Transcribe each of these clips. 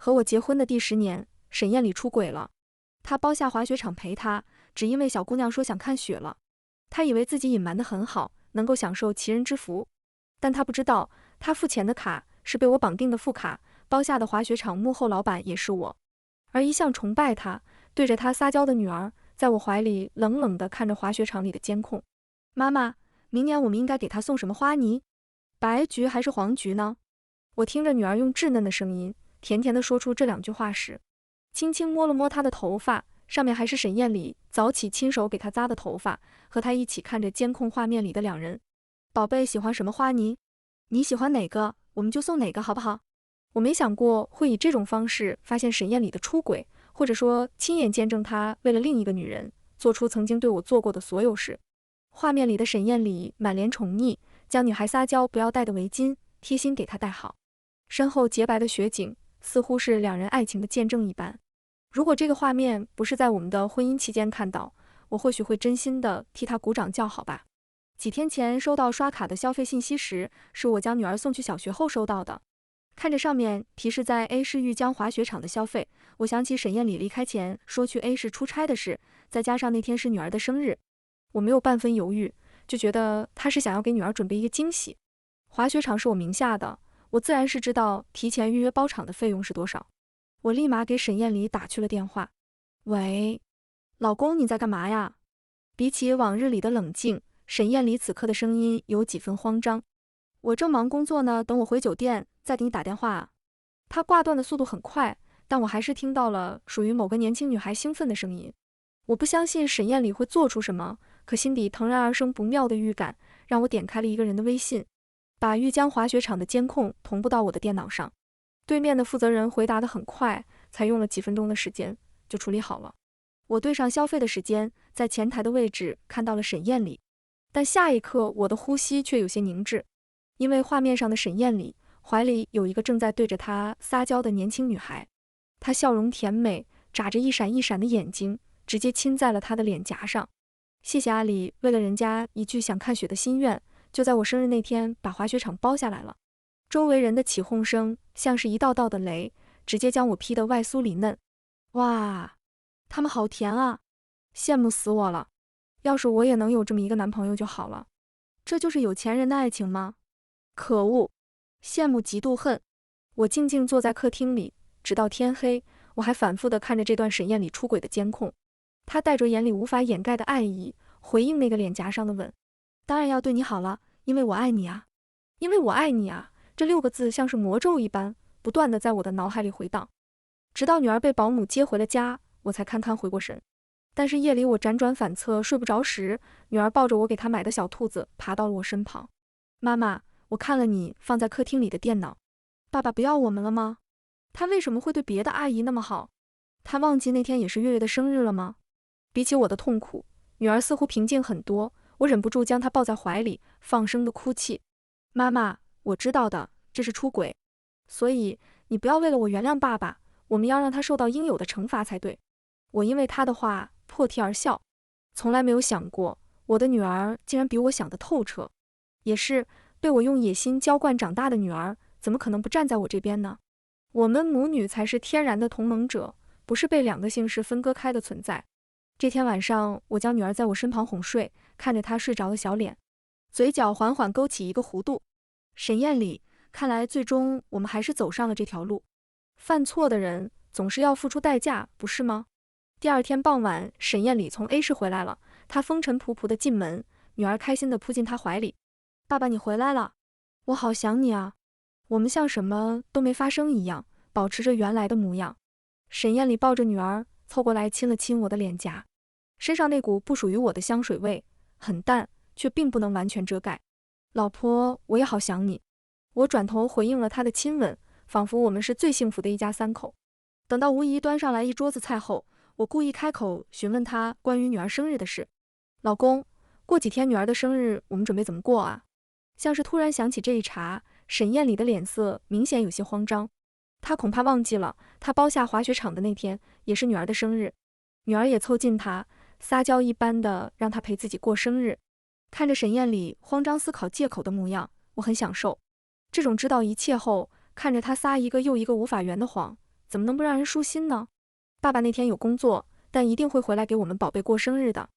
和我结婚的第10年，沈燕里出轨了。他包下滑雪场陪她，只因为小姑娘说想看雪了。他以为自己隐瞒得很好，能够享受其人之福，但他不知道，他付钱的卡是被我绑定的副卡，包下的滑雪场幕后老板也是我。而一向崇拜他，对着他撒娇的女儿，在我怀里冷冷地看着滑雪场里的监控。妈妈，明年我们应该给他送什么花泥？白菊还是黄菊呢？我听着女儿用稚嫩的声音，甜甜地说出这2句话时，轻轻摸了摸她的头发，上面还是沈燕里早起亲手给她扎的头发，和她一起看着监控画面里的2人。宝贝喜欢什么花泥？你喜欢哪个，我们就送哪个好不好？我没想过会以这种方式发现沈燕里的出轨，或者说亲眼见证她为了另一个女人，做出曾经对我做过的所有事。画面里的沈燕里满脸宠溺，将女孩撒娇不要戴的围巾贴心给她戴好，身后洁白的雪景似乎是2人爱情的见证一般。如果这个画面不是在我们的婚姻期间看到，我或许会真心的替她鼓掌叫好吧。几天前收到刷卡的消费信息时，是我将女儿送去小学后收到的。看着上面提示在 A 市玉江滑雪场的消费，我想起沈燕里离开前说去 A 市出差的事，再加上那天是女儿的生日，我没有半分犹豫，就觉得她是想要给女儿准备一个惊喜。滑雪场是我名下的，我自然是知道提前预约包场的费用是多少。我立马给沈燕里打去了电话。喂，老公，你在干嘛呀？比起往日里的冷静，沈燕里此刻的声音有几分慌张。我正忙工作呢，等我回酒店再给你打电话啊。他挂断的速度很快，但我还是听到了属于某个年轻女孩兴奋的声音。我不相信沈燕里会做出什么，可心底腾然而生不妙的预感，让我点开了一个人的微信，把玉江滑雪场的监控同步到我的电脑上。对面的负责人回答得很快，才用了几分钟的时间就处理好了。我对上消费的时间，在前台的位置看到了沈燕里，但下一刻我的呼吸却有些凝滞，因为画面上的沈燕里怀里有一个正在对着她撒娇的年轻女孩，她笑容甜美，眨着一闪一闪的眼睛，直接亲在了她的脸颊上。谢谢阿里，为了人家一句想看雪的心愿，就在我生日那天把滑雪场包下来了。周围人的起哄声像是一道道的雷，直接将我劈得外酥里嫩。哇，他们好甜啊，羡慕死我了。要是我也能有这么一个男朋友就好了。这就是有钱人的爱情吗？可恶，羡慕嫉妒恨。我静静坐在客厅里，直到天黑，我还反复地看着这段沈燕里出轨的监控。他带着眼里无法掩盖的爱意，回应那个脸颊上的吻。当然要对你好了，因为我爱你啊，因为我爱你啊。这6个字像是魔咒一般，不断地在我的脑海里回荡。直到女儿被保姆接回了家，我才堪堪回过神。但是夜里我辗转反侧睡不着时，女儿抱着我给她买的小兔子爬到了我身旁。妈妈，我看了你放在客厅里的电脑，爸爸不要我们了吗？他为什么会对别的阿姨那么好？他忘记那天也是月月的生日了吗？比起我的痛苦，女儿似乎平静很多，我忍不住将她抱在怀里，放声的哭泣。妈妈，我知道的，这是出轨，所以你不要为了我原谅爸爸，我们要让他受到应有的惩罚才对。我因为他的话破涕而笑，从来没有想过我的女儿竟然比我想得透彻，也是被我用野心浇灌长大的女儿，怎么可能不站在我这边呢？我们母女才是天然的同盟者，不是被2个姓氏分割开的存在。这天晚上，我将女儿在我身旁哄睡，看着她睡着的小脸，嘴角缓缓勾起一个弧度。沈燕里，看来最终我们还是走上了这条路。犯错的人总是要付出代价，不是吗？第2天傍晚，沈燕里从 A 市回来了，她风尘仆仆地进门，女儿开心地扑进她怀里。爸爸，你回来了，我好想你啊。我们像什么都没发生一样，保持着原来的模样。沈燕里抱着女儿凑过来亲了亲我的脸颊，身上那股不属于我的香水味很淡，却并不能完全遮盖。老婆，我也好想你。我转头回应了她的亲吻，仿佛我们是最幸福的一家3口。等到吴姨端上来一桌子菜后，我故意开口询问她关于女儿生日的事。老公，过几天女儿的生日，我们准备怎么过啊？像是突然想起这一茬，沈燕里的脸色明显有些慌张。她恐怕忘记了，她包下滑雪场的那天也是女儿的生日。女儿也凑近她，撒娇一般的让她陪自己过生日。看着沈燕里慌张思考借口的模样，我很享受。这种知道一切后，看着她撒一个又一个无法圆的谎，怎么能不让人舒心呢？爸爸那天有工作，但一定会回来给我们宝贝过生日的。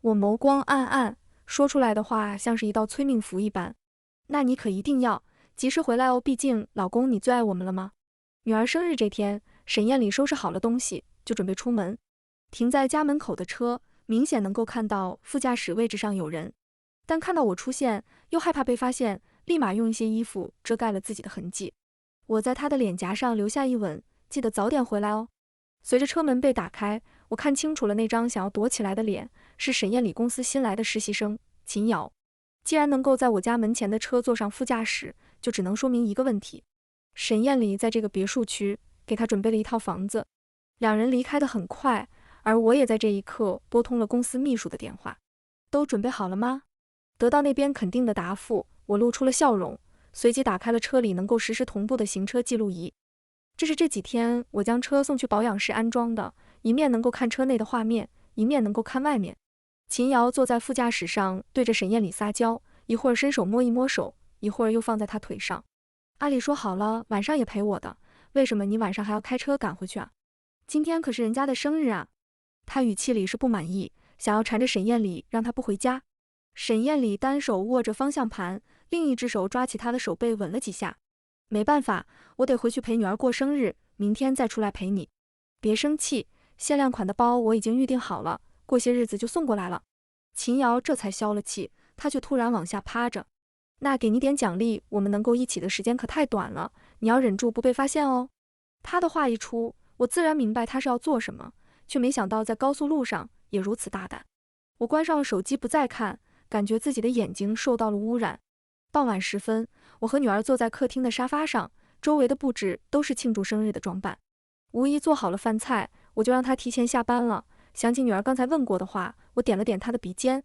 我眸光暗暗，说出来的话像是一道催命符一般。那你可一定要及时回来哦，毕竟老公你最爱我们了吗？女儿生日这天，沈燕里收拾好了东西，就准备出门。停在家门口的车，明显能够看到副驾驶位置上有人，但看到我出现，又害怕被发现，立马用一些衣服遮盖了自己的痕迹。我在他的脸颊上留下一吻，记得早点回来哦。随着车门被打开，我看清楚了那张想要躲起来的脸，是沈燕里公司新来的实习生秦瑶。既然能够在我家门前的车坐上副驾驶，就只能说明一个问题：沈燕里在这个别墅区给他准备了一套房子。两人离开得很快，而我也在这一刻拨通了公司秘书的电话。都准备好了吗？得到那边肯定的答复，我露出了笑容，随即打开了车里能够实时同步的行车记录仪。这是这几天我将车送去保养室安装的，一面能够看车内的画面，一面能够看外面。秦瑶坐在副驾驶上，对着沈燕里撒娇，一会儿伸手摸一摸手，一会儿又放在她腿上。阿里说好了晚上也陪我的，为什么你晚上还要开车赶回去啊？今天可是人家的生日啊！他语气里是不满意，想要缠着沈燕里让她不回家。沈燕里单手握着方向盘，另一只手抓起他的手背吻了几下。没办法，我得回去陪女儿过生日，明天再出来陪你。别生气，限量款的包我已经预定好了，过些日子就送过来了。秦瑶这才消了气，她却突然往下趴着。那给你点奖励，我们能够一起的时间可太短了，你要忍住不被发现哦。他的话一出，我自然明白他是要做什么，却没想到在高速路上也如此大胆。我关上了手机不再看，感觉自己的眼睛受到了污染。傍晚时分，我和女儿坐在客厅的沙发上，周围的布置都是庆祝生日的装扮。吴姨做好了饭菜，我就让她提前下班了。想起女儿刚才问过的话，我点了点她的鼻尖。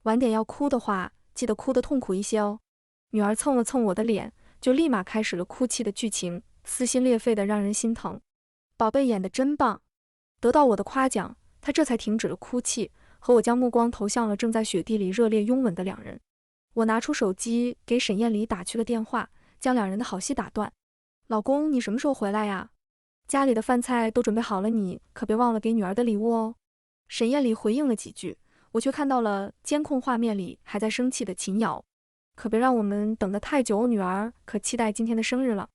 晚点要哭的话，记得哭得痛苦一些哦。女儿蹭了蹭我的脸，就立马开始了哭泣的剧情，撕心裂肺的让人心疼。宝贝演得真棒！得到我的夸奖，她这才停止了哭泣，和我将目光投向了正在雪地里热烈拥吻的两人。我拿出手机给沈燕里打去了电话，将两人的好戏打断。老公，你什么时候回来呀？家里的饭菜都准备好了，你可别忘了给女儿的礼物哦。沈燕里回应了几句，我却看到了监控画面里还在生气的秦瑶。可别让我们等得太久，女儿可期待今天的生日了。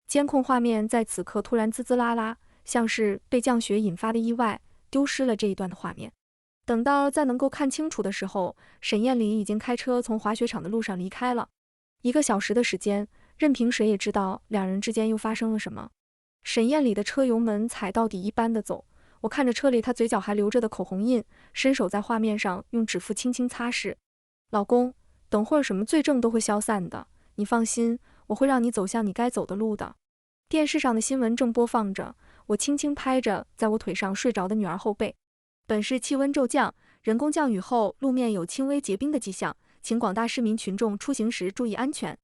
监控画面在此刻突然滋滋啦啦，像是被降雪引发的意外，丢失了这一段的画面。等到再能够看清楚的时候，沈燕里已经开车从滑雪场的路上离开了。1个小时的时间，任凭谁也知道两人之间又发生了什么。沈燕里的车油门踩到底一般的走，我看着车里她嘴角还留着的口红印，伸手在画面上用指腹轻轻擦拭。老公，等会儿什么罪证都会消散的，你放心，我会让你走向你该走的路的。电视上的新闻正播放着，我轻轻拍着在我腿上睡着的女儿后背。本市气温骤降，人工降雨后路面有轻微结冰的迹象，请广大市民群众出行时注意安全。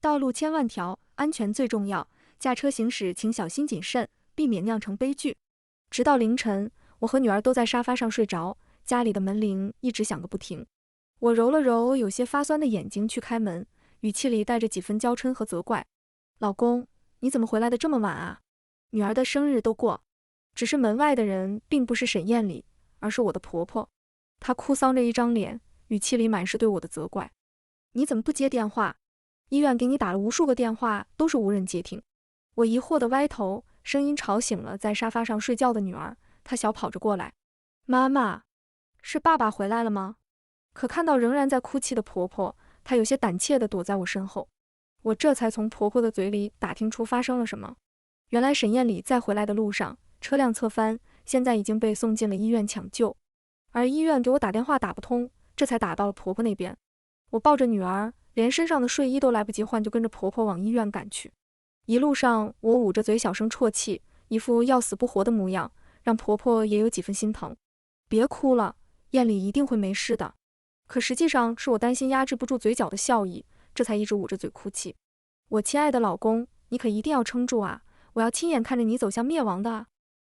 道路千万条，安全最重要，驾车行驶请小心谨慎，避免酿成悲剧。直到凌晨，我和女儿都在沙发上睡着，家里的门铃一直响个不停。我揉了揉有些发酸的眼睛去开门，语气里带着几分娇嗔和责怪。老公，你怎么回来的这么晚啊？女儿的生日都过，只是门外的人并不是沈燕里，而是我的婆婆。她哭丧着一张脸，语气里满是对我的责怪。你怎么不接电话？医院给你打了无数个电话，都是无人接听。我疑惑地歪头，声音吵醒了在沙发上睡觉的女儿，她小跑着过来。妈妈，是爸爸回来了吗？可看到仍然在哭泣的婆婆，她有些胆怯地躲在我身后。我这才从婆婆的嘴里打听出发生了什么。原来沈燕里在回来的路上，车辆侧翻，现在已经被送进了医院抢救。而医院给我打电话打不通，这才打到了婆婆那边。我抱着女儿，连身上的睡衣都来不及换，就跟着婆婆往医院赶去。一路上我捂着嘴小声啜泣，一副要死不活的模样，让婆婆也有几分心疼。别哭了，燕里一定会没事的。可实际上是我担心压制不住嘴角的笑意，这才一直捂着嘴哭泣。我亲爱的老公，你可一定要撑住啊，我要亲眼看着你走向灭亡的啊。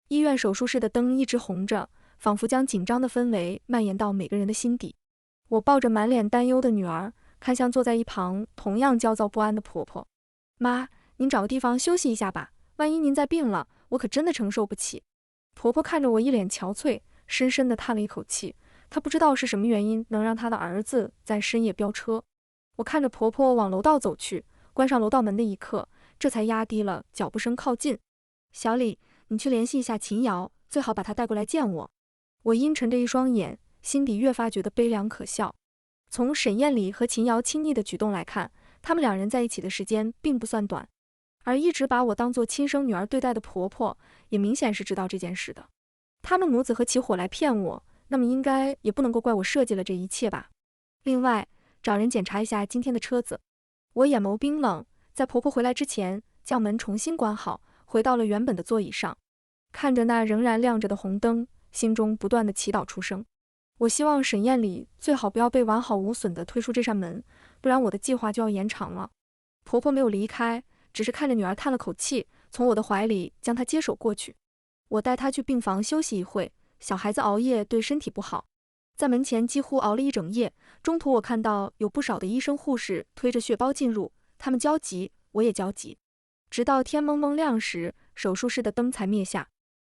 医院手术室的灯一直红着，仿佛将紧张的氛围蔓延到每个人的心底。我抱着满脸担忧的女儿，看向坐在一旁同样焦躁不安的婆婆。妈，您找个地方休息一下吧，万一您再病了，我可真的承受不起。婆婆看着我一脸憔悴，深深地叹了一口气。她不知道是什么原因能让她的儿子在深夜飙车。我看着婆婆往楼道走去，关上楼道门的一刻，这才压低了脚步声靠近。小李，你去联系一下秦瑶，最好把她带过来见我。我阴沉着一双眼，心底越发觉得悲凉可笑。从沈燕里和秦瑶亲昵的举动来看，他们两人在一起的时间并不算短，而一直把我当作亲生女儿对待的婆婆，也明显是知道这件事的。他们母子合起伙来骗我，那么应该也不能够怪我设计了这一切吧。另外，找人检查一下今天的车子。我眼眸冰冷，在婆婆回来之前，将门重新关好，回到了原本的座椅上，看着那仍然亮着的红灯，心中不断的祈祷出声。我希望沈燕里最好不要被完好无损地推出这扇门，不然我的计划就要延长了。婆婆没有离开，只是看着女儿叹了口气，从我的怀里将她接手过去。我带她去病房休息一会，小孩子熬夜对身体不好。在门前几乎熬了一整夜，中途我看到有不少的医生护士推着血包进入，他们焦急，我也焦急。直到天蒙蒙亮时，手术室的灯才灭下。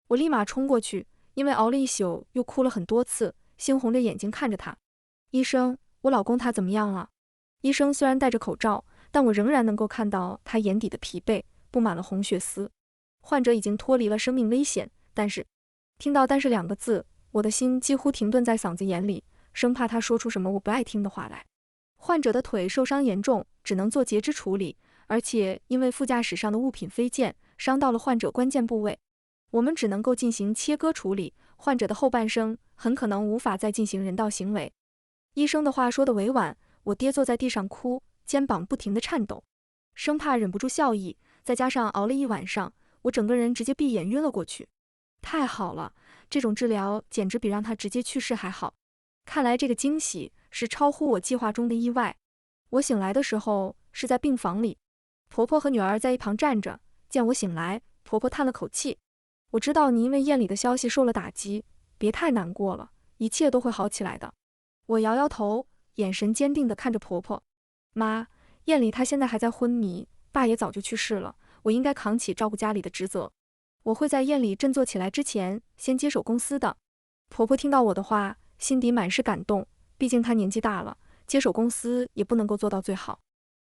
我立马冲过去，因为熬了一宿又哭了很多次，猩红着眼睛看着他。医生，我老公他怎么样了？医生虽然戴着口罩，但我仍然能够看到他眼底的疲惫，布满了红血丝。患者已经脱离了生命危险，但是听到但是2个字，我的心几乎停顿在嗓子眼里，生怕他说出什么我不爱听的话来。患者的腿受伤严重，只能做截肢处理，而且因为副驾驶上的物品飞溅，伤到了患者关键部位，我们只能够进行切割处理，患者的后半生很可能无法再进行人道行为。医生的话说得委婉，我跌坐在地上哭，肩膀不停地颤抖，生怕忍不住笑意，再加上熬了一晚上，我整个人直接闭眼晕了过去。太好了，这种治疗简直比让他直接去世还好。看来这个惊喜是超乎我计划中的意外。我醒来的时候是在病房里，婆婆和女儿在一旁站着，见我醒来，婆婆叹了口气。我知道你因为燕里的消息受了打击，别太难过了，一切都会好起来的。我摇摇头，眼神坚定地看着婆婆。妈，燕里她现在还在昏迷，爸也早就去世了，我应该扛起照顾家里的职责。我会在燕里振作起来之前先接手公司的。婆婆听到我的话，心底满是感动，毕竟她年纪大了，接手公司也不能够做到最好。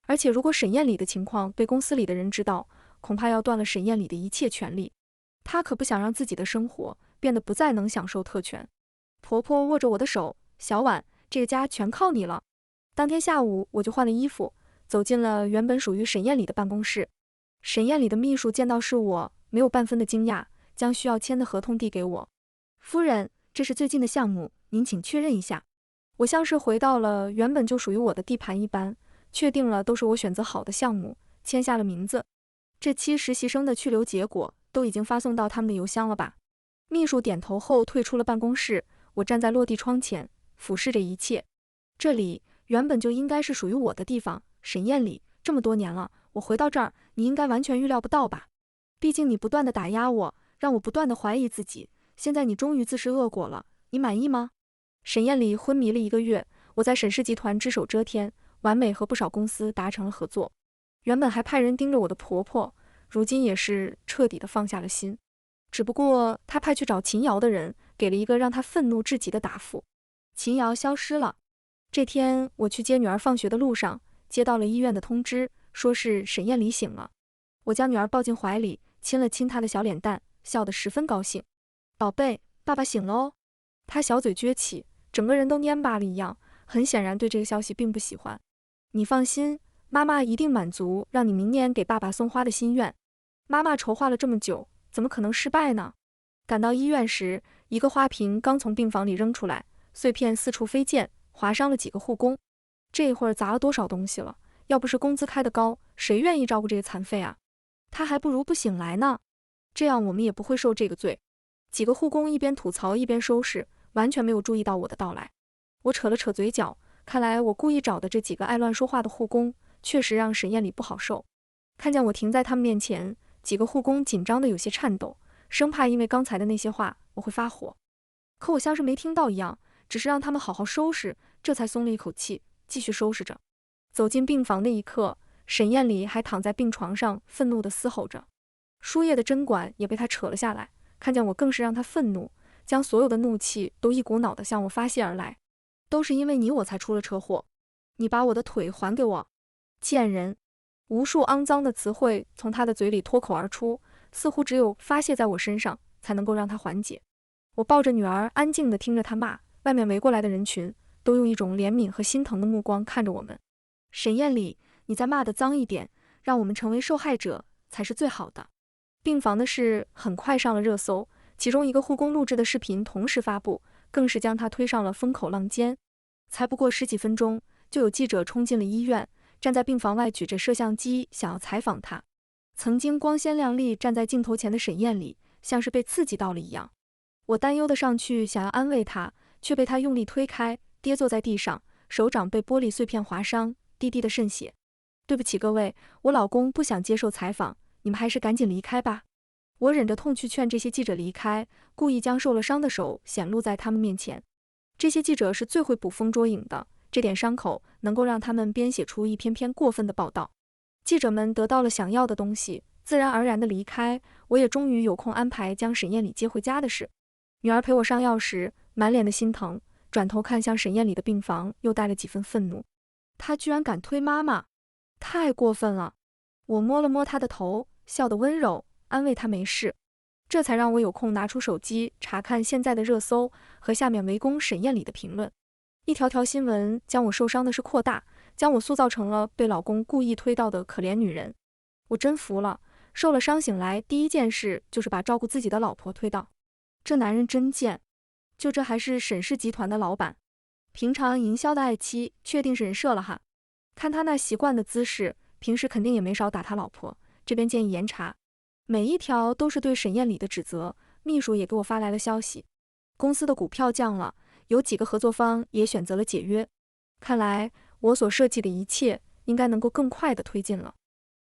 而且如果沈燕里的情况被公司里的人知道，恐怕要断了沈燕里的一切权利。她可不想让自己的生活变得不再能享受特权。婆婆握着我的手，小婉，这个家全靠你了。当天下午我就换了衣服，走进了原本属于沈燕里的办公室。沈燕里的秘书见到是我，没有半分的惊讶，将需要签的合同递给我。夫人，这是最近的项目，您请确认一下。我像是回到了原本就属于我的地盘一般，确定了都是我选择好的项目，签下了名字。这期实习生的去留结果都已经发送到他们的邮箱了吧？秘书点头后退出了办公室，我站在落地窗前，俯视着一切。这里原本就应该是属于我的地方，沈燕里，这么多年了，我回到这儿，你应该完全预料不到吧？毕竟你不断的打压我，让我不断的怀疑自己，现在你终于自食恶果了，你满意吗？沈燕里昏迷了1个月，我在沈氏集团只手遮天，完美和不少公司达成了合作。原本还派人盯着我的婆婆，如今也是彻底的放下了心。只不过她派去找秦瑶的人，给了一个让她愤怒至极的答复：秦瑶消失了。这天我去接女儿放学的路上，接到了医院的通知，说是沈燕里醒了。我将女儿抱进怀里，亲了亲她的小脸蛋，笑得十分高兴。宝贝，爸爸醒了哦。她小嘴撅起，整个人都蔫巴了一样，很显然对这个消息并不喜欢。你放心，妈妈一定满足让你明年给爸爸送花的心愿。妈妈筹划了这么久，怎么可能失败呢？赶到医院时，一个花瓶刚从病房里扔出来，碎片四处飞溅，划伤了几个护工。这会儿砸了多少东西了？要不是工资开得高，谁愿意照顾这个残废啊？他还不如不醒来呢，这样我们也不会受这个罪。几个护工一边吐槽一边收拾，完全没有注意到我的到来。我扯了扯嘴角，看来我故意找的这几个爱乱说话的护工，确实让沈燕里不好受。看见我停在他们面前，几个护工紧张的有些颤抖，生怕因为刚才的那些话我会发火。可我像是没听到一样，只是让他们好好收拾，这才松了一口气，继续收拾着。走进病房的一刻，沈燕里还躺在病床上，愤怒地嘶吼着。输液的针管也被他扯了下来，看见我更是让他愤怒，将所有的怒气都一股脑地向我发泄而来。都是因为你我才出了车祸，你把我的腿还给我，贱人！无数肮脏的词汇从他的嘴里脱口而出，似乎只有发泄在我身上才能够让他缓解。我抱着女儿安静地听着他骂，外面围过来的人群都用一种怜悯和心疼的目光看着我们。沈艳丽，你再骂得脏一点，让我们成为受害者才是最好的。病房的事很快上了热搜，其中一个护工录制的视频同时发布，更是将他推上了风口浪尖。才不过10几分钟，就有记者冲进了医院，站在病房外举着摄像机想要采访他。曾经光鲜亮丽站在镜头前的沈艳丽，像是被刺激到了一样。我担忧地上去想要安慰她，却被她用力推开，跌坐在地上，手掌被玻璃碎片划伤，滴滴的渗血。对不起各位，我老公不想接受采访，你们还是赶紧离开吧。我忍着痛去劝这些记者离开，故意将受了伤的手显露在他们面前。这些记者是最会捕风捉影的，这点伤口能够让他们编写出一篇篇过分的报道。记者们得到了想要的东西，自然而然地离开，我也终于有空安排将沈艳丽接回家的事。女儿陪我上药时，满脸的心疼，转头看向沈艳丽的病房，又带了几分愤怒。她居然敢推妈妈，太过分了！我摸了摸她的头，笑得温柔，安慰她没事。这才让我有空拿出手机查看现在的热搜和下面围攻沈艳丽的评论。一条条新闻将我受伤的事扩大，将我塑造成了被老公故意推到的可怜女人。我真服了，受了伤醒来第一件事就是把照顾自己的老婆推倒。这男人真贱，就这还是沈氏集团的老板，平常营销的爱妻，确定是人设了哈。看他那习惯的姿势，平时肯定也没少打他老婆，这边建议严查。每一条都是对沈艳丽的指责，秘书也给我发来了消息。公司的股票降了，有几个合作方也选择了解约。看来我所设计的一切应该能够更快地推进了。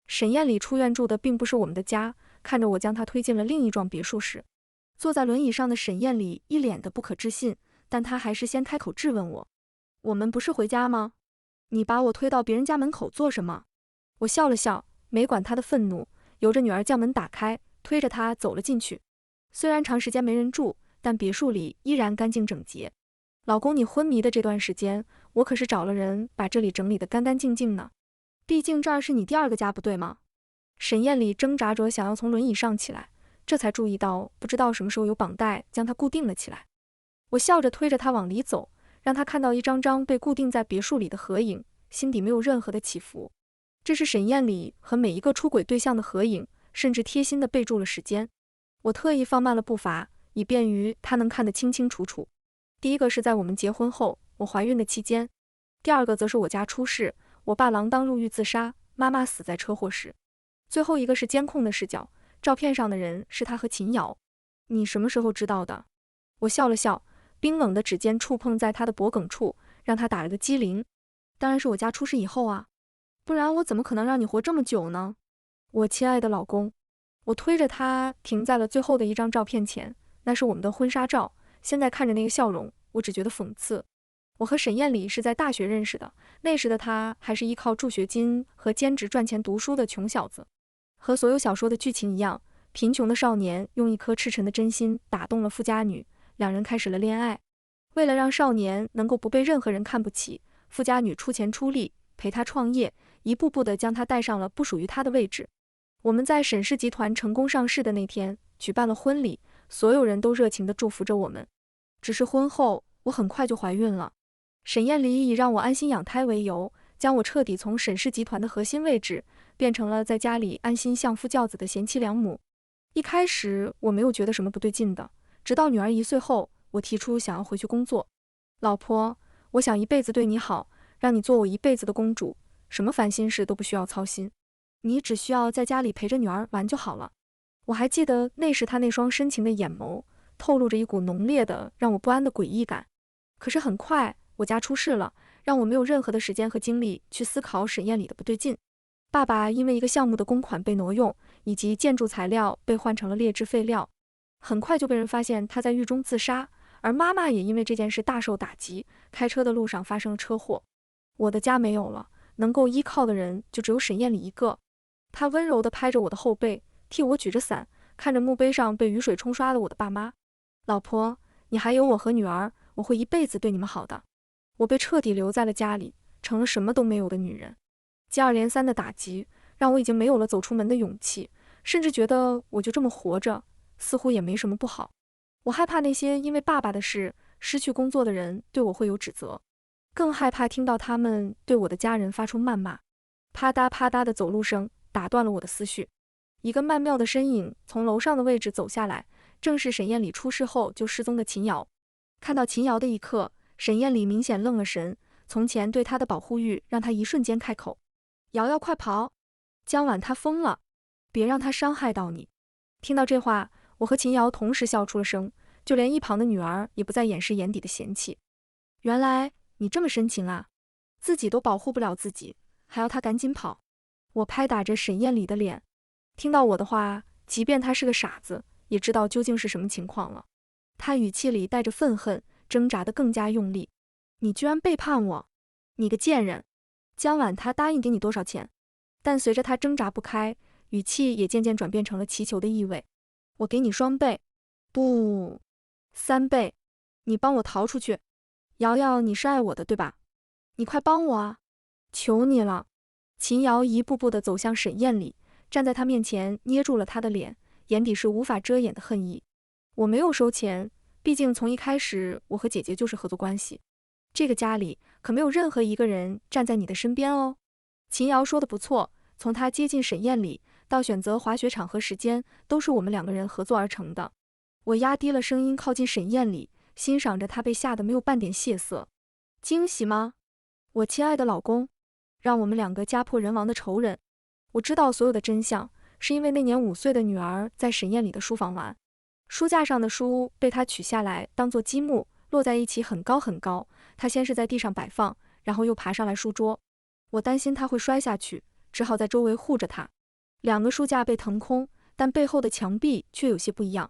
沈艳丽出院住的并不是我们的家，看着我将她推进了另一幢别墅时，坐在轮椅上的沈艳丽一脸的不可置信，但她还是先开口质问我：我们不是回家吗？你把我推到别人家门口做什么？我笑了笑，没管她的愤怒，由着女儿将门打开，推着她走了进去。虽然长时间没人住，但别墅里依然干净整洁。老公，你昏迷的这段时间，我可是找了人把这里整理得干干净净呢。毕竟这儿是你第二个家，不对吗？沈艳丽挣扎着想要从轮椅上起来，这才注意到不知道什么时候有绑带将她固定了起来。我笑着推着她往里走，让她看到一张张被固定在别墅里的合影，心底没有任何的起伏。这是沈艳丽和每一个出轨对象的合影，甚至贴心地备注了时间。我特意放慢了步伐，以便于她能看得清清楚楚。第一个是在我们结婚后，我怀孕的期间；第二个则是我家出事，我爸锒铛入狱自杀，妈妈死在车祸时；最后一个是监控的视角，照片上的人是他和秦瑶。你什么时候知道的？我笑了笑，冰冷的指尖触碰在他的脖颈处，让他打了个激灵。当然是我家出事以后啊，不然我怎么可能让你活这么久呢？我亲爱的老公，我推着他停在了最后的一张照片前，那是我们的婚纱照。现在看着那个笑容，我只觉得讽刺。我和沈艳丽是在大学认识的，那时的她还是依靠助学金和兼职赚钱读书的穷小子。和所有小说的剧情一样，贫穷的少年用一颗赤诚的真心打动了富家女，两人开始了恋爱。为了让少年能够不被任何人看不起，富家女出钱出力陪他创业，一步步地将他带上了不属于他的位置。我们在沈氏集团成功上市的那天举办了婚礼，所有人都热情地祝福着我们。只是婚后我很快就怀孕了。沈艳丽以让我安心养胎为由，将我彻底从沈氏集团的核心位置变成了在家里安心相夫教子的贤妻良母。一开始我没有觉得什么不对劲的，直到女儿1岁后，我提出想要回去工作。老婆，我想一辈子对你好，让你做我一辈子的公主，什么烦心事都不需要操心，你只需要在家里陪着女儿玩就好了。我还记得那时她那双深情的眼眸透露着一股浓烈的让我不安的诡异感。可是很快我家出事了，让我没有任何的时间和精力去思考沈艳丽的不对劲。爸爸因为一个项目的公款被挪用，以及建筑材料被换成了劣质废料，很快就被人发现他在狱中自杀，而妈妈也因为这件事大受打击，开车的路上发生了车祸。我的家没有了，能够依靠的人就只有沈艳丽一个。她温柔地拍着我的后背，替我举着伞，看着墓碑上被雨水冲刷的我的爸妈。老婆，你还有我和女儿，我会一辈子对你们好的。我被彻底留在了家里，成了什么都没有的女人。接二连三的打击让我已经没有了走出门的勇气，甚至觉得我就这么活着，似乎也没什么不好。我害怕那些因为爸爸的事失去工作的人对我会有指责，更害怕听到他们对我的家人发出谩骂。啪嗒啪嗒的走路声打断了我的思绪。一个曼妙的身影从楼上的位置走下来，正是沈燕里出事后就失踪的秦瑶。看到秦瑶的一刻，沈燕里明显愣了神，从前对她的保护欲让她一瞬间开口：瑶瑶快跑，江晚她疯了，别让她伤害到你。听到这话，我和秦瑶同时笑出了声，就连一旁的女儿也不再掩饰眼底的嫌弃。原来你这么深情啊，自己都保护不了自己，还要她赶紧跑。我拍打着沈燕里的脸，听到我的话，即便他是个傻子，也知道究竟是什么情况了。他语气里带着愤恨，挣扎得更加用力。你居然背叛我，你个贱人！江晚他答应给你多少钱？但随着他挣扎不开，语气也渐渐转变成了祈求的意味。我给你双倍，不，3倍，你帮我逃出去。瑶瑶，你是爱我的对吧？你快帮我啊，求你了。秦瑶一步步地走向沈燕里，站在他面前捏住了他的脸，眼底是无法遮掩的恨意。我没有收钱，毕竟从一开始我和姐姐就是合作关系。这个家里可没有任何一个人站在你的身边哦。秦瑶说的不错，从他接近沈燕里到选择滑雪场和时间，都是我们2个人合作而成的。我压低了声音靠近沈燕里，欣赏着她被吓得没有半点血色。惊喜吗？我亲爱的老公，让我们2个家破人亡的仇人。我知道所有的真相，是因为那年5岁的女儿在沈燕里的书房玩，书架上的书被她取下来当做积木，摞在一起很高很高。她先是在地上摆放，然后又爬上来书桌。我担心她会摔下去，只好在周围护着她。2个书架被腾空，但背后的墙壁却有些不一样。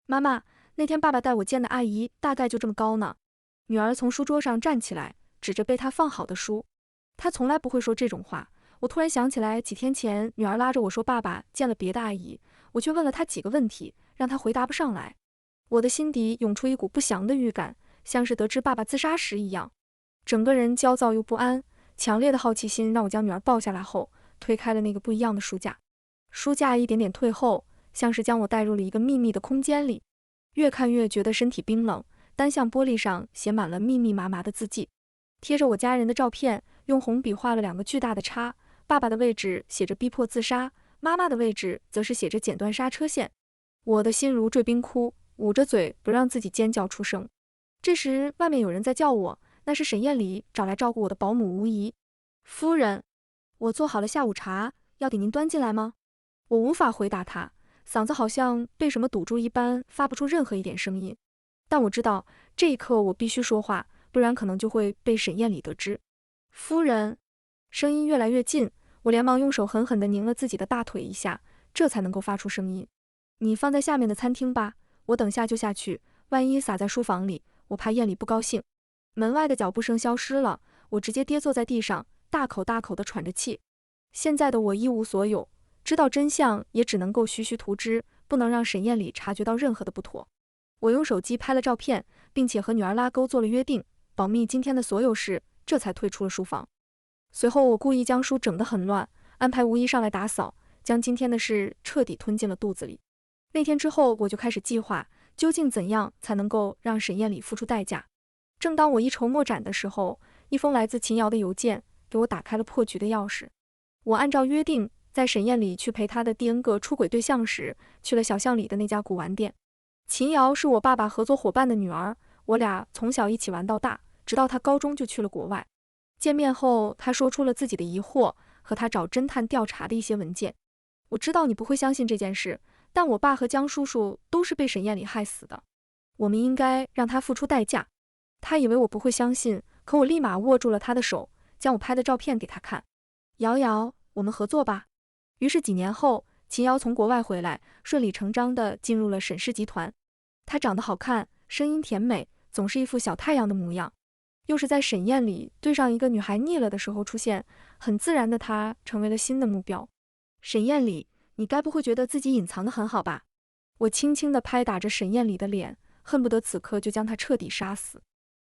妈妈，那天爸爸带我见的阿姨大概就这么高呢。女儿从书桌上站起来，指着被她放好的书。她从来不会说这种话。我突然想起来，几天前女儿拉着我说爸爸见了别的阿姨，我却问了她几个问题，让她回答不上来。我的心底涌出一股不祥的预感，像是得知爸爸自杀时一样，整个人焦躁又不安。强烈的好奇心让我将女儿抱下来后，推开了那个不一样的书架。书架一点点退后，像是将我带入了一个秘密的空间里。越看越觉得身体冰冷，单向玻璃上写满了密密麻麻的字迹，贴着我家人的照片，用红笔画了2个巨大的叉。爸爸的位置写着逼迫自杀，妈妈的位置则是写着剪断刹车线。我的心如坠冰窟，捂着嘴不让自己尖叫出声。这时外面有人在叫我，那是沈燕里找来照顾我的保姆吴姨。夫人，我做好了下午茶，要给您端进来吗？我无法回答他，嗓子好像被什么堵住一般，发不出任何一点声音。但我知道这一刻我必须说话，不然可能就会被沈燕里得知。夫人，声音越来越近，我连忙用手狠狠地拧了自己的大腿一下，这才能够发出声音。你放在下面的餐厅吧，我等下就下去，万一洒在书房里，我怕燕里不高兴。门外的脚步声消失了，我直接跌坐在地上，大口大口地喘着气。现在的我一无所有，知道真相也只能够徐徐图之，不能让沈燕里察觉到任何的不妥。我用手机拍了照片，并且和女儿拉钩做了约定，保密今天的所有事，这才退出了书房。随后我故意将书整得很乱，安排吴姨上来打扫，将今天的事彻底吞进了肚子里。那天之后，我就开始计划，究竟怎样才能够让沈燕里付出代价。正当我一筹莫展的时候，一封来自秦瑶的邮件给我打开了破局的钥匙。我按照约定，在沈燕里去陪她的第 N 个出轨对象时，去了小巷里的那家古玩店。秦瑶是我爸爸合作伙伴的女儿，我俩从小一起玩到大，直到她高中就去了国外。见面后，她说出了自己的疑惑和她找侦探调查的一些文件。我知道你不会相信这件事，但我爸和江叔叔都是被沈燕里害死的，我们应该让他付出代价。他以为我不会相信，可我立马握住了他的手，将我拍的照片给他看。瑶瑶，我们合作吧。于是几年后，秦瑶从国外回来，顺理成章地进入了沈氏集团。她长得好看，声音甜美，总是一副小太阳的模样。又是在沈燕里对上一个女孩腻了的时候出现，很自然的她成为了新的目标。沈燕里，你该不会觉得自己隐藏得很好吧？我轻轻地拍打着沈燕里的脸，恨不得此刻就将她彻底杀死。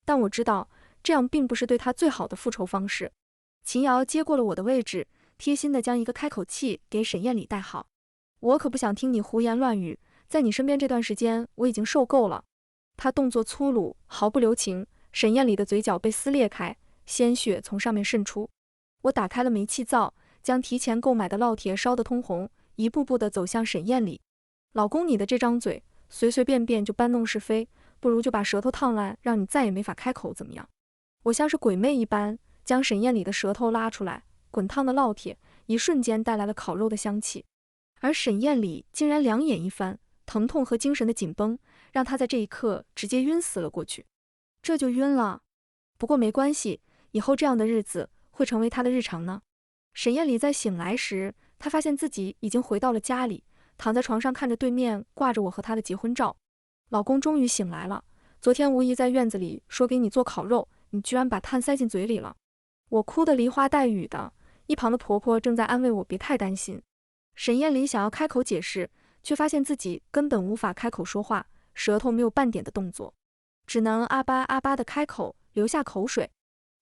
但我知道，这样并不是对她最好的复仇方式。秦瑶接过了我的位置，贴心地将一个开口器给沈燕里带好。我可不想听你胡言乱语，在你身边这段时间，我已经受够了。他动作粗鲁，毫不留情，沈燕里的嘴角被撕裂开，鲜血从上面渗出。我打开了煤气灶，将提前购买的烙铁烧得通红，一步步地走向沈燕里。老公，你的这张嘴，随随便便就搬弄是非，不如就把舌头烫烂，让你再也没法开口，怎么样？我像是鬼魅一般，将沈燕里的舌头拉出来，滚烫的烙铁一瞬间带来了烤肉的香气。而沈燕里竟然两眼一翻，疼痛和精神的紧绷让她在这一刻直接晕死了过去。这就晕了？不过没关系，以后这样的日子会成为她的日常呢。沈燕里在醒来时，她发现自己已经回到了家里，躺在床上看着对面挂着我和她的结婚照。老公终于醒来了，昨天吴姨在院子里说给你做烤肉，你居然把炭塞进嘴里了。我哭得梨花带雨的，一旁的婆婆正在安慰我别太担心。沈燕里想要开口解释，却发现自己根本无法开口说话，舌头没有半点的动作，只能啊吧啊吧的开口，流下口水。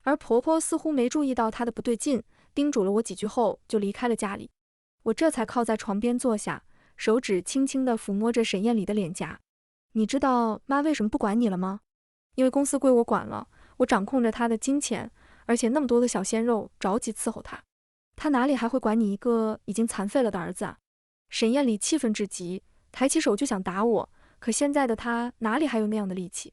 而婆婆似乎没注意到她的不对劲，叮嘱了我几句后就离开了家里。我这才靠在床边坐下，手指轻轻地抚摸着沈燕里的脸颊。你知道妈为什么不管你了吗？因为公司归我管了，我掌控着她的金钱，而且那么多的小鲜肉着急伺候她。他哪里还会管你一个已经残废了的儿子啊？沈燕里气愤至极，抬起手就想打我，可现在的他哪里还有那样的力气？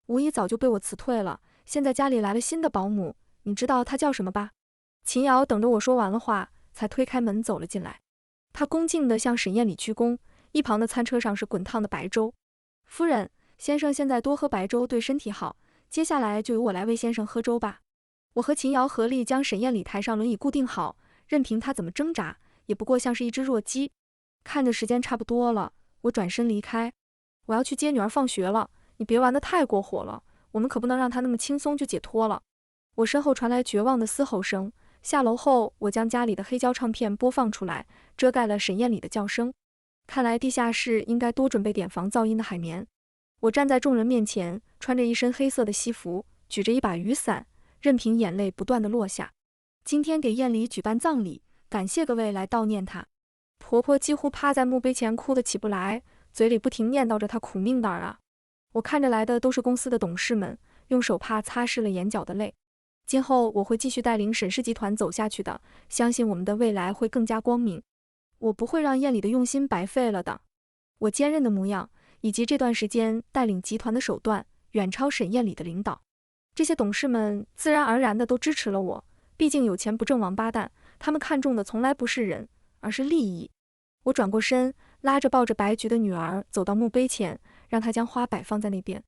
吴姨早就被我辞退了，现在家里来了新的保姆，你知道她叫什么吧？秦瑶等着我说完了话，才推开门走了进来。她恭敬地向沈燕里鞠躬，一旁的餐车上是滚烫的白粥。夫人，先生现在多喝白粥对身体好，接下来就由我来为先生喝粥吧。我和秦瑶合力将沈燕里抬上轮椅固定好，任凭她怎么挣扎，也不过像是一只弱鸡。看着时间差不多了，我转身离开。我要去接女儿放学了，你别玩得太过火了，我们可不能让她那么轻松就解脱了。我身后传来绝望的嘶吼声，下楼后我将家里的黑胶唱片播放出来，遮盖了沈燕里的叫声。看来地下室应该多准备点防噪音的海绵。我站在众人面前，穿着一身黑色的西服，举着一把雨伞，任凭眼泪不断地落下。今天给燕里举办葬礼，感谢各位来悼念她。婆婆几乎趴在墓碑前哭得起不来，嘴里不停念叨着她苦命的儿啊。我看着来的都是公司的董事们，用手帕擦拭了眼角的泪。今后我会继续带领沈氏集团走下去的，相信我们的未来会更加光明。我不会让燕里的用心白费了的。我坚韧的模样，以及这段时间带领集团的手段，远超沈燕里的领导。这些董事们自然而然的都支持了我，毕竟有钱不挣王八蛋，他们看重的从来不是人，而是利益。我转过身，拉着抱着白菊的女儿走到墓碑前，让她将花摆放在那边。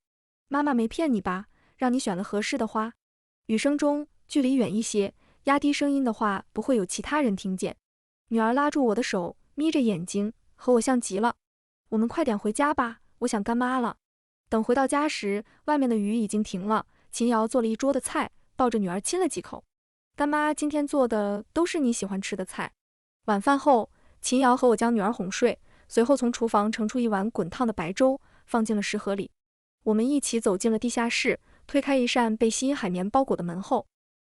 妈妈没骗你吧？让你选了合适的花。语声中距离远一些，压低声音的话不会有其他人听见。女儿拉住我的手，眯着眼睛，和我像极了。我们快点回家吧，我想干妈了。等回到家时，外面的雨已经停了。秦瑶做了一桌的菜，抱着女儿亲了几口。干妈今天做的都是你喜欢吃的菜。晚饭后，秦瑶和我将女儿哄睡，随后从厨房盛出一碗滚烫的白粥，放进了食盒里。我们一起走进了地下室，推开一扇被吸音海绵包裹的门后，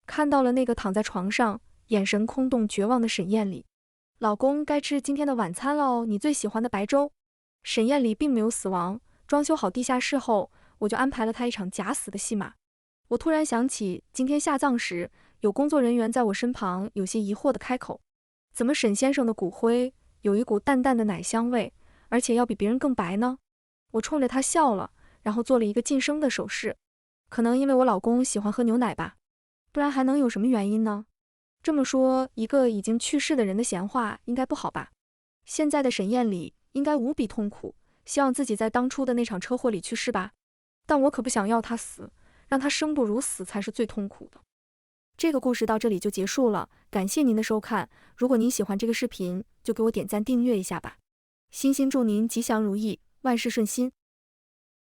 看到了那个躺在床上眼神空洞绝望的沈燕里。老公，该吃今天的晚餐了哦，你最喜欢的白粥。沈燕里并没有死亡，装修好地下室后，我就安排了她一场假死的戏码。我突然想起今天下葬时，有工作人员在我身旁有些疑惑地开口，怎么沈先生的骨灰有一股淡淡的奶香味，而且要比别人更白呢？我冲着他笑了，然后做了一个噤声的手势。可能因为我老公喜欢喝牛奶吧，不然还能有什么原因呢？这么说，一个已经去世的人的闲话应该不好吧？现在的沈燕里应该无比痛苦，希望自己在当初的那场车祸里去世吧？但我可不想要他死，让他生不如死才是最痛苦的。这个故事到这里就结束了，感谢您的收看。如果您喜欢这个视频，就给我点赞订阅一下吧。衷心祝您吉祥如意，万事顺心。